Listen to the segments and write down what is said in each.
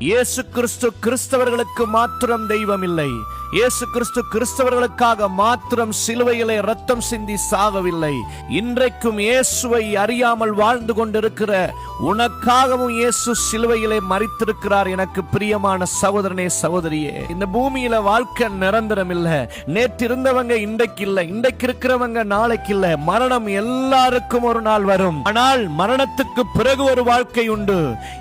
இயேசு கிறிஸ்து கிறிஸ்தவர்களுக்கு மாத்திரம் தெய்வம் இல்லை. இயேசு கிறிஸ்து கிறிஸ்தவர்களுக்காக மாத்திரம் சிலுவையிலே ரத்தம் சிந்தி சாகவில்லை. இன்றைக்கும் இயேசுவை அறியாமல் வாழ்ந்து கொண்டிருக்கிற உனக்காகவும் இயேசு சிலுவையிலே மரித்திருக்கிறார். எனக்கு பிரியமான சகோதரனே, சகோதரியே, இந்த பூமியில வாழ்க்கை நிரந்தரம் இல்ல. நேற்று இருந்தவங்க இன்றைக்கு இல்ல, இன்றைக்கு இருக்கிறவங்க நாளைக்கு இல்ல. மரணம் எல்லாருக்கும் ஒரு நாள் வரும். ஆனால் மரணத்துக்கு பிறகு ஒரு வாழ்க்கை உண்டு.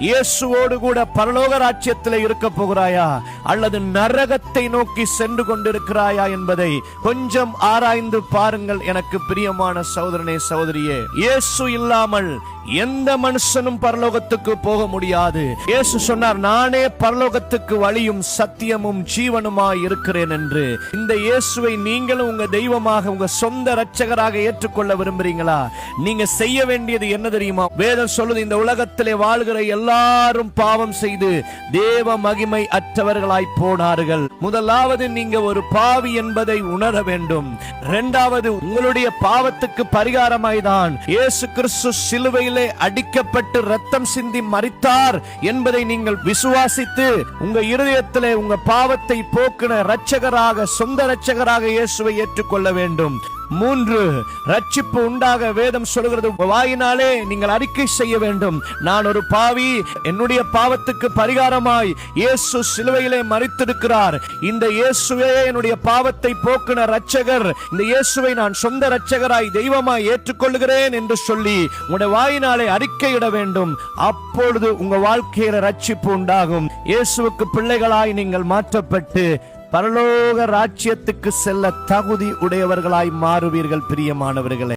இயேசுவோடு கூட பரலோக ராஜ்யத்தில் இருக்க போகிறாயா அல்லது நரகத்தை நோக்கி சென்று கொண்டிருக்கிறாயா என்பதை கொஞ்சம் ஆராய்ந்து பாருங்கள். எனக்கு பிரியமான சகோதரனே, சகோதரியே, இயேசு இல்லாமல் எந்த மனுஷனும் பரலோகத்துக்கு போக முடியாது. இயேசு சொன்னார், நானே பரலோகத்துக்கு வழியும் சத்தியமும் ஜீவனுமாய் இருக்கிறேன் என்று. இந்த இயேசுவை நீங்களும் உங்க தெய்வமாக, உங்க சொந்த இரட்சகராக ஏற்றுக்கொள்ள விரும்புறீங்களா? நீங்க செய்ய வேண்டியது என்ன தெரியுமா? வேதம் சொல்லுது, இந்த உலகத்திலே வாழ்கிற எல்லாரும் பாவம் செய்து தேவ மகிமை அற்றவர்களாய் போனார்கள். முதலாவது நீங்க ஒரு பாவி என்பதை உணர வேண்டும். இரண்டாவது, உங்களுடைய பாவத்துக்கு பரிகாரமாய் தான் இயேசு கிறிஸ்து சிலுவையில் அடிக்கப்பட்டு ரத்தம் சிந்தி மரித்தார் என்பதை நீங்கள் விசுவாசித்து உங்க இருதயத்திலே உங்க பாவத்தை போக்கின இரட்சகராக, சொந்த இரட்சகராக இயேசுவை ஏற்றுக்கொள்ள வேண்டும். 3, ரட்சிப்பு உண்டாக வேதம் சொல்கிறது, வாயினாலே நீங்கள் அறிக்கை செய்ய வேண்டும். நான் ஒரு பாவி, என்னுடைய பாவத்துக்கு பரிகாரமாய் இயேசு சிலுவையிலே மரித்திருக்கிறார். இந்த இயேசுவே என்னுடைய பாவத்தை போக்கின இரட்சகர். இந்த இயேசுவை நான் சொந்த இரட்சகராய் தெய்வமாய் ஏற்றுக்கொள்கிறேன் என்று சொல்லி உங்களுடைய வாயினாலே அறிக்கையிட வேண்டும். அப்பொழுது உங்க வாழ்க்கையில ரட்சிப்பு உண்டாகும். இயேசுவுக்கு பிள்ளைகளாய் நீங்கள் மாற்றப்பட்டு பரலோக ராஜ்யத்துக்கு செல்ல தகுதி உடையவர்களாய் மாறுவீர்கள். பிரியமானவர்களே,